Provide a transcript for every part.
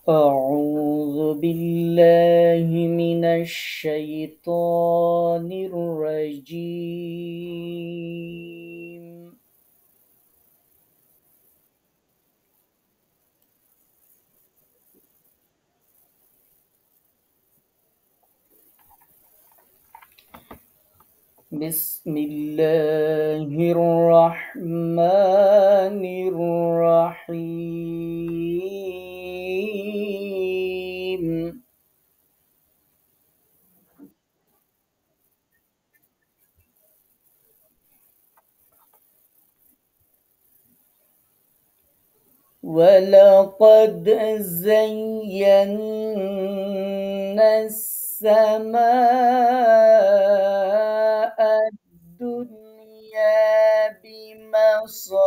أعوذ بالله من الشيطان الرجيم. بسم الله الرحمن الرحيم. ولقد زينا السماء الدنيا بمصابيح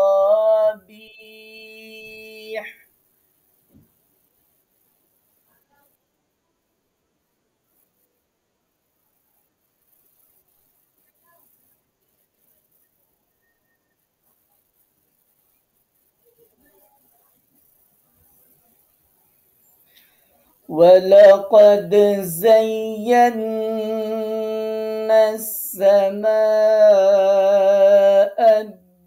ولقد زينا السماء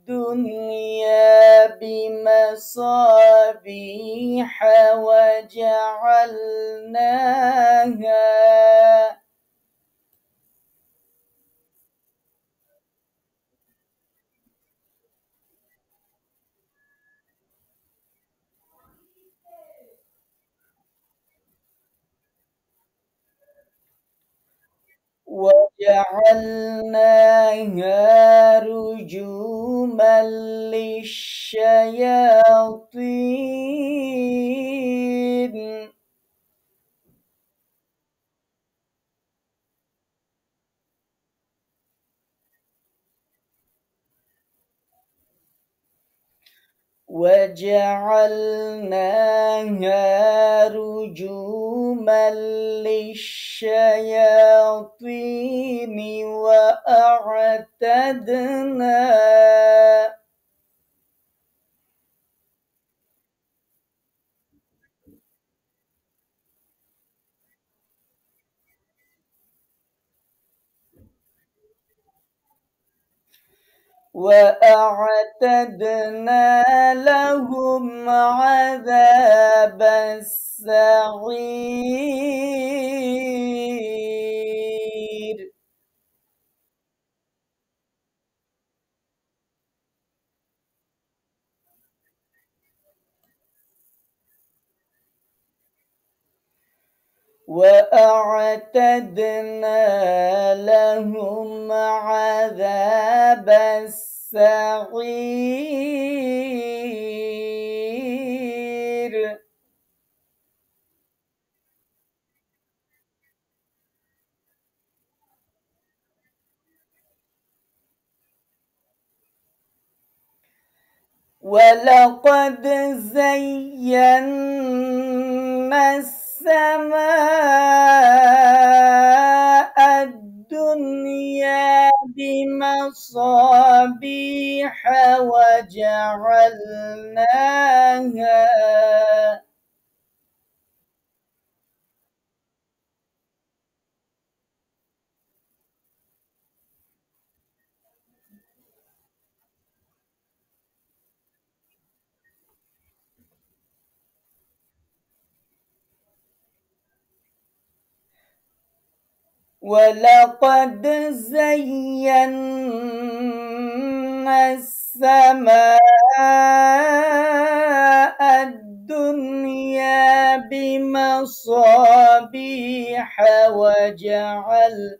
الدنيا بمصابيح وجعلناها رجوما للشياطين وجعلناها رجوما للشياطين وأعتدنا لهم عذاب السعير وأعتدنا لهم عذاب السعير ولقد زينا السماء الدنيا بمصابيح ولقد زينا السماء الدنيا بمصابيح وجعلناها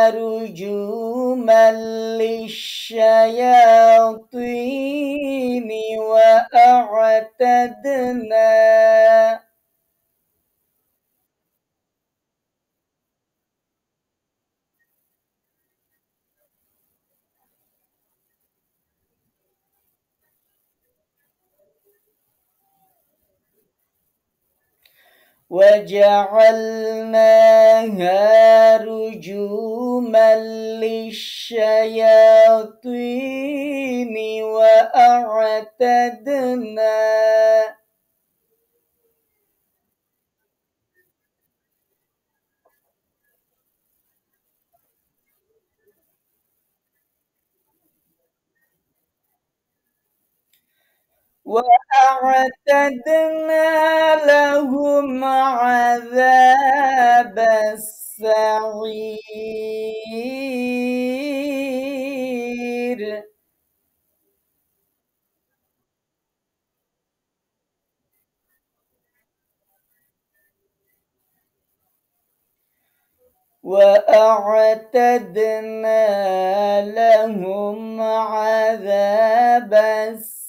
رجوما للشياطين وجعلناها رجوما للشياطين وأعتدنا لهم عذاب السعير وأعتدنا لهم عذاب السعير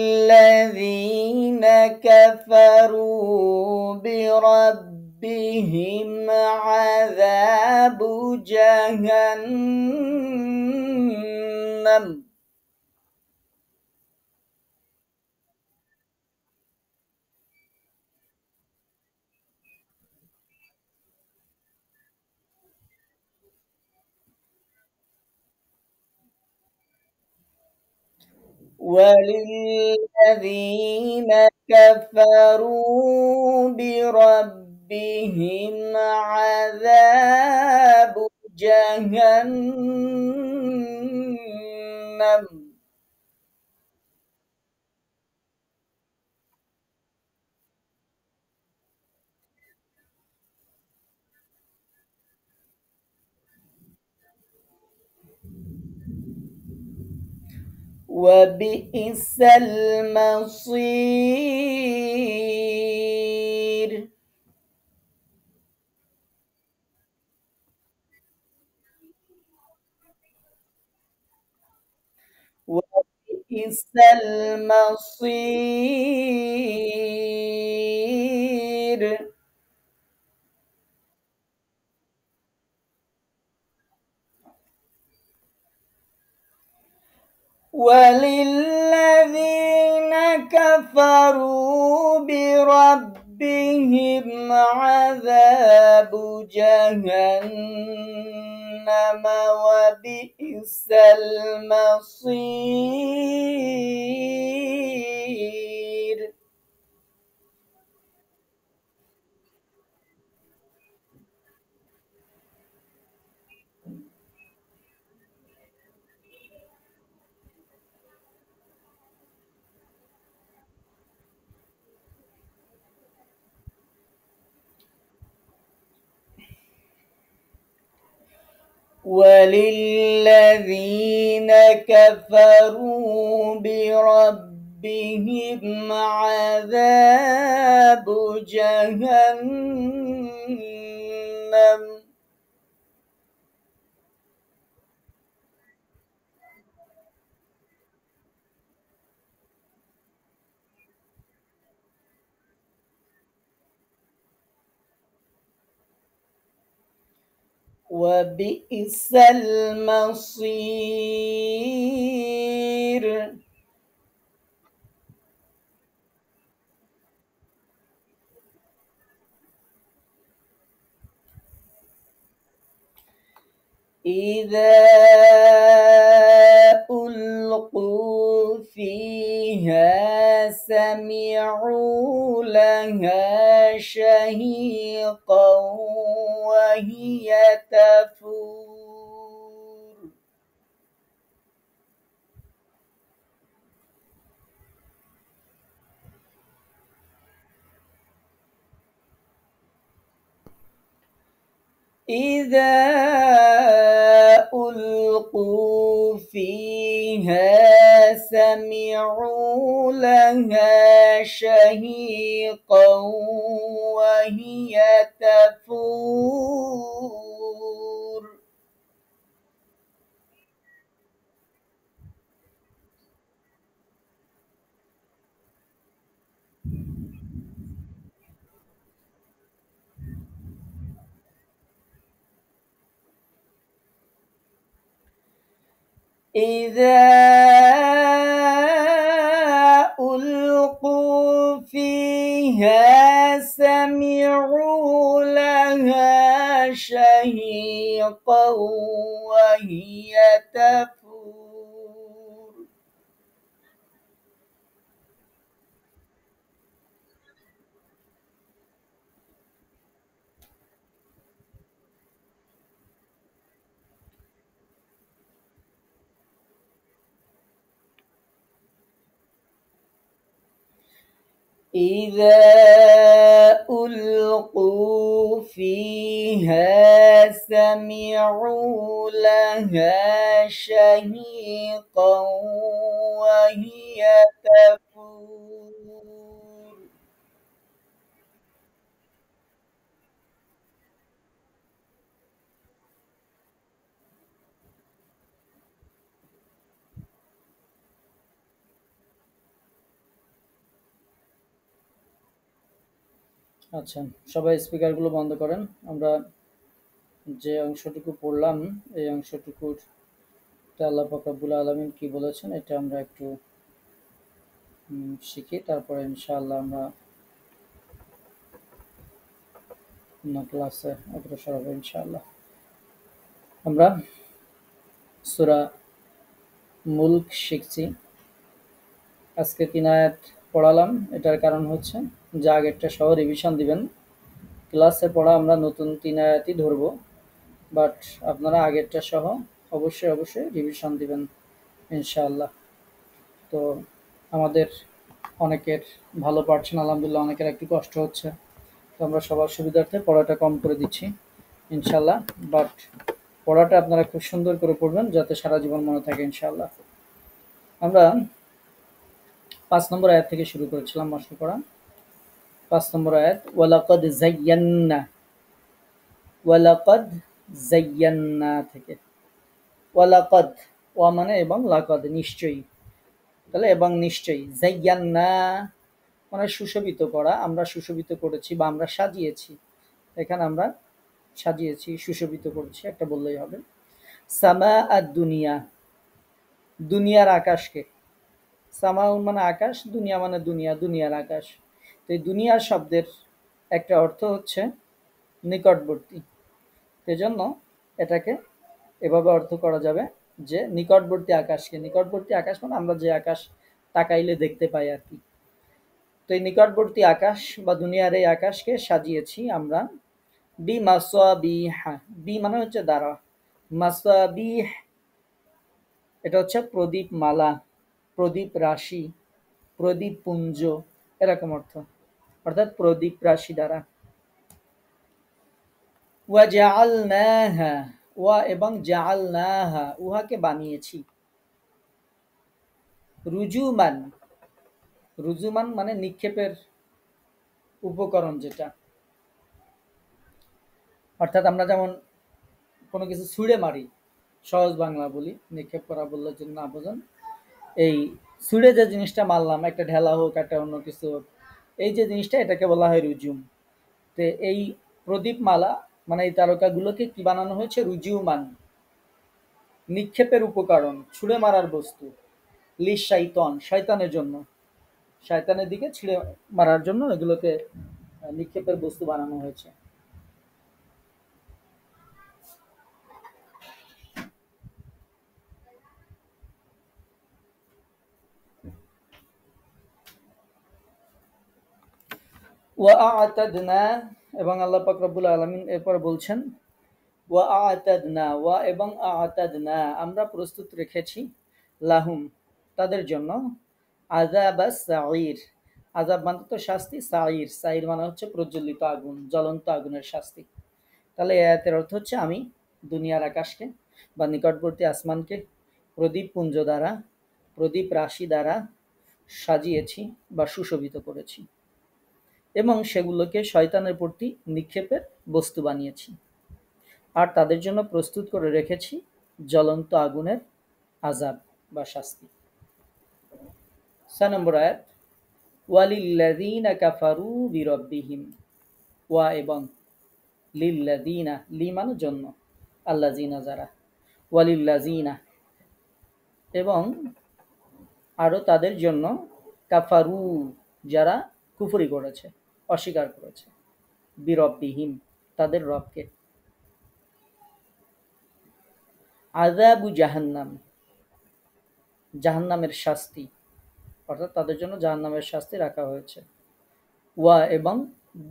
وللذين كفروا بربهم عذاب جهنم وللذين كفروا بربهم عذاب جهنم وبئس المصير وبئس المصير وللذين كفروا بربهم عذاب جهنم وبئس المصير وللذين كفروا بربهم عذاب جهنم وبئس المصير إذا ألقوا فيها سمعوا لها شهيقا وهي تفور إذا ألقوا فيها سمعوا لها شهيقا وهي تفور إذا ألقوا فيها سمعوا لها شهيقا وهي تفور. إذا ألقوا فيها سمعوا لها شهيقا وهي تفور. আচ্ছা, সবাই স্পিকারগুলো বন্ধ করেন। আমরা যে অংশটুকু পড়লাম এই অংশটুকুর আল্লাহ পাক রব্বুল আলামিন কি বলেছেন এটা আমরা একটু শিখি, তারপরে ইনশাআল্লাহ আমরা অন্য ক্লাসে অগ্রসর হবো ইনশাআল্লাহ। আমরা সূরা মুলক শিখছি। আজকে ৩ আয়াত পড়ালাম, এটার কারণ হচ্ছে যে আগেরটা সহ রিভিশন দিবেন। ক্লাসে পড়া আমরা নতুন ৩ আয়াতই ধরবো, বাট আপনারা আগেরটা সহ অবশ্যই রিভিশন দিবেন ইনশাআল্লাহ। তো আমাদের অনেকের ভালো পারছেন আলহামদুলিল্লাহ, অনেকের একটু কষ্ট হচ্ছে। তো আমরা সবার সুবিধার্থে পড়াটা কম করে দিচ্ছি ইনশাআল্লাহ, বাট পড়াটা আপনারা খুব সুন্দর করে পড়বেন যাতে সারা জীবন মনে থাকে ইনশাআল্লাহ। আমরা ৫ নম্বর আয়াত থেকে শুরু করেছিলাম মশলা পড়া। ৫ নম্বর আয়াত, ওয়ালাকাদ যায়্যান্না থেকে। ওয়ালাকাদ, ওয়া মানে এবং, লাকাদ নিশ্চয়ই, তাহলে এবং নিশ্চয়ই, যায়্যান্না মানে সুশোভিত করা, আমরা সুশোভিত করেছি বা আমরা সাজিয়েছি। এখানে আমরা সাজিয়েছি, সুশোভিত করেছি একটা বললেই হবে। সামা আর দুনিয়া, দুনিয়ার আকাশকে। সামাউন মানে আকাশ, দুনিয়া মানে দুনিয়া, দুনিয়ার আকাশ। তো এই দুনিয়া শব্দের একটা অর্থ হচ্ছে নিকটবর্তী, সেজন্য এটাকে এভাবে অর্থ করা যাবে যে নিকটবর্তী আকাশকে। নিকটবর্তী আকাশ মানে আমরা যে আকাশ তাকাইলে দেখতে পাই আর কি। তো এই নিকটবর্তী আকাশ বা দুনিয়ার এই আকাশকে সাজিয়েছি আমরা বি মাসাবিহা, বি মানে হচ্ছে দ্বারা, মাসাবিহ এটা হচ্ছে প্রদীপ মালা, প্রদীপ রাশি, প্রদীপ পুঞ্জ, এরকম অর্থ, অর্থাৎ প্রদীপ রাশি দ্বারা। ওয়া জাআলনাহা, ওয়া এবং জাআলনাহা উহাকে বানিয়েছি, রুজুমান, রুজুমান মানে নিক্ষেপের উপকরণ যেটা, অর্থাৎ আমরা যেমন কোনো কিছু ছুঁড়ে মারি, সহজ বাংলা বলি, নিক্ষেপ করা বললে যদি না বোঝেন, এই ছুঁড়ে যে জিনিসটা মারলাম, একটা ঢেলা হোক একটা অন্য কিছু হোক, এই যে জিনিসটা এটাকে বলা হয় রুজুম। তো এই প্রদীপ মালা মানে এই তারকাগুলোকে কি বানানো হয়েছে, রুজুমান, নিক্ষেপের উপকরণ, ছুঁড়ে মারার বস্তু, লিশ শাইতন, শয়তানের জন্য, শয়তানের দিকে ছিঁড়ে মারার জন্য এগুলোকে নিক্ষেপের বস্তু বানানো হয়েছে। ওয়া আ'তাদনা, এবং আল্লাহ পাক রব্বুল আলামিন এরপর বলছেন ওয়া আ'তাদনা, ওয়া এবং আ'তাদনা আমরা প্রস্তুত রেখেছি, লাহুম তাদের জন্য, আযাবাস সাঈর, আযাব মানে তো শাস্তি, সাঈর, সাঈর মানে হচ্ছে প্রজ্বলিত আগুন, জ্বলন্ত আগুনের শাস্তি। তাহলে এই আয়াতের অর্থ হচ্ছে আমি দুনিয়ার আকাশকে বা নিকটবর্তী আসমানকে প্রদীপ পুঞ্জ দ্বারা, প্রদীপ রাশি দ্বারা সাজিয়েছি বা সুশোভিত করেছি এবং সেগুলোকে শয়তানের প্রতি নিক্ষেপের বস্তু বানিয়েছি, আর তাদের জন্য প্রস্তুত করে রেখেছি জ্বলন্ত আগুনের আযাব বা শাস্তি। ৬ নম্বর আয়াত, ওয়ালিল্লাযীনা কাফারু বিরাব্বিহিম, ওয়া এবং লিল্লাযীনা, লি মানে জন্য, আল্লাযীনা যারা, ওয়ালিল্লাযীনা এবং আরো তাদের জন্য, কাফারু যারা কুফরি করেছে, অস্বীকার করেছে, বিরব্বিহিম তাদের রবকে, আযাবু জাহান্নাম জাহান্নামের শাস্তি, অর্থাৎ তাদের জন্য জাহান্নামের শাস্তি রাখা হয়েছে। ওয়া এবং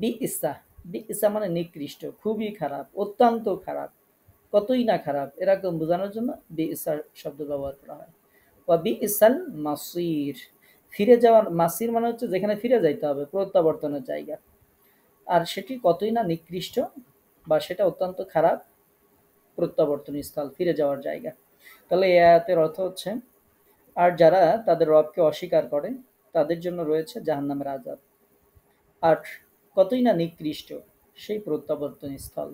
বিইসা, বিইসা মানে নিকৃষ্ট, খুবই খারাপ, অত্যন্ত খারাপ, কতই না খারাপ এরকম বোঝানোর জন্য বিইসা শব্দ ব্যবহার করা হয়। ওয়া বিইসাল মাসির, ফিরে যাওয়ার, মাসির মানে হচ্ছে যেখানে ফিরে যাইতে হবে, প্রত্যাবর্তনের জায়গা, আর সেটি কতই না নিকৃষ্ট বা সেটা অত্যন্ত খারাপ প্রত্যাবর্তন স্থল, ফিরে যাওয়ার জায়গা। তাহলে এই আয়াতের অর্থ হচ্ছে, আর যারা তাদের রবকে অস্বীকার করে তাদের জন্য রয়েছে জাহান্নামের আযাব, আর কতই না নিকৃষ্ট সেই প্রত্যাবর্তন স্থল।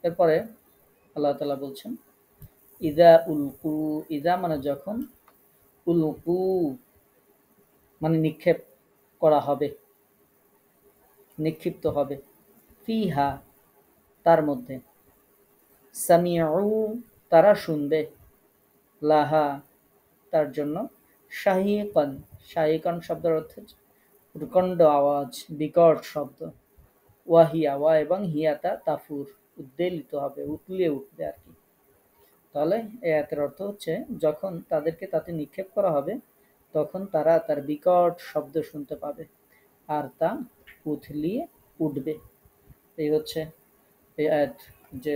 এরপরে আল্লাহ তাআলা বলছেন, ইদা উলকু, ইদা মানে যখন, উলকু মানে নিক্ষেপ করা হবে, নিক্ষিপ্ত হবে, ফিহা তার মধ্যে, সামিউ তারা শুনবে, লাহা তার জন্য, শাহিকান, শাহিকান শব্দের অর্থ প্রকাণ্ড আওয়াজ, বিকট শব্দ, ওয়াহিয়া, ওয়া এবং হিয়াতা তাফুর উদ্বেলিত হবে, উতলে উঠবে আর কি। তাহলে এই আয়াতের অর্থ হচ্ছে, যখন তাদেরকে তাতে নিক্ষেপ করা হবে তখন তারা তার বিকট শব্দ শুনতে পাবে আর তা উথলিয়ে উঠবে। এই হচ্ছে এই আয়াত, যে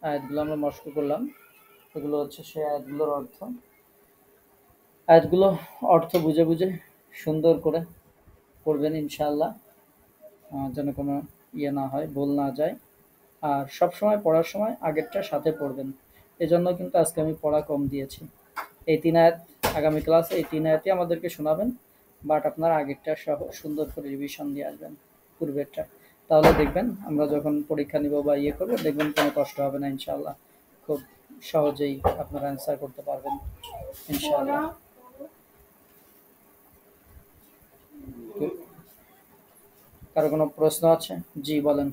আয়াতগুলো আমরা মস্ক করলাম এগুলো হচ্ছে সেই আয়াতগুলোর অর্থ। আয়াতগুলো অর্থ বুঝে বুঝে সুন্দর করে পড়বেন ইনশাআল্লাহ, যেন কোনো ইয়ে না হয়, ভুল না যায়। আর সব সময় পড়ার সময় আগেরটার সাথে পড়বেন, এজন্য কিন্তু আজকে আমি পড়া কম দিয়েছি। এই ৩ আয়াত আগামী ক্লাসে এই ৩ আয়াতই আমাদেরকে শোনাবেন, বাট আপনারা আগেরটা সহ সুন্দর করে রিভিশন দিয়ে আসবেন, পূর্বেরটা। তাহলে দেখবেন আমরা যখন পরীক্ষা নিব বা ইয়ে করবো, দেখবেন কোনো কষ্ট হবে না ইনশাআল্লাহ, খুব সহজেই আপনারা অ্যান্সার করতে পারবেন ইনশাআল্লাহ। কারো কোনো প্রশ্ন আছে? জি বলেন।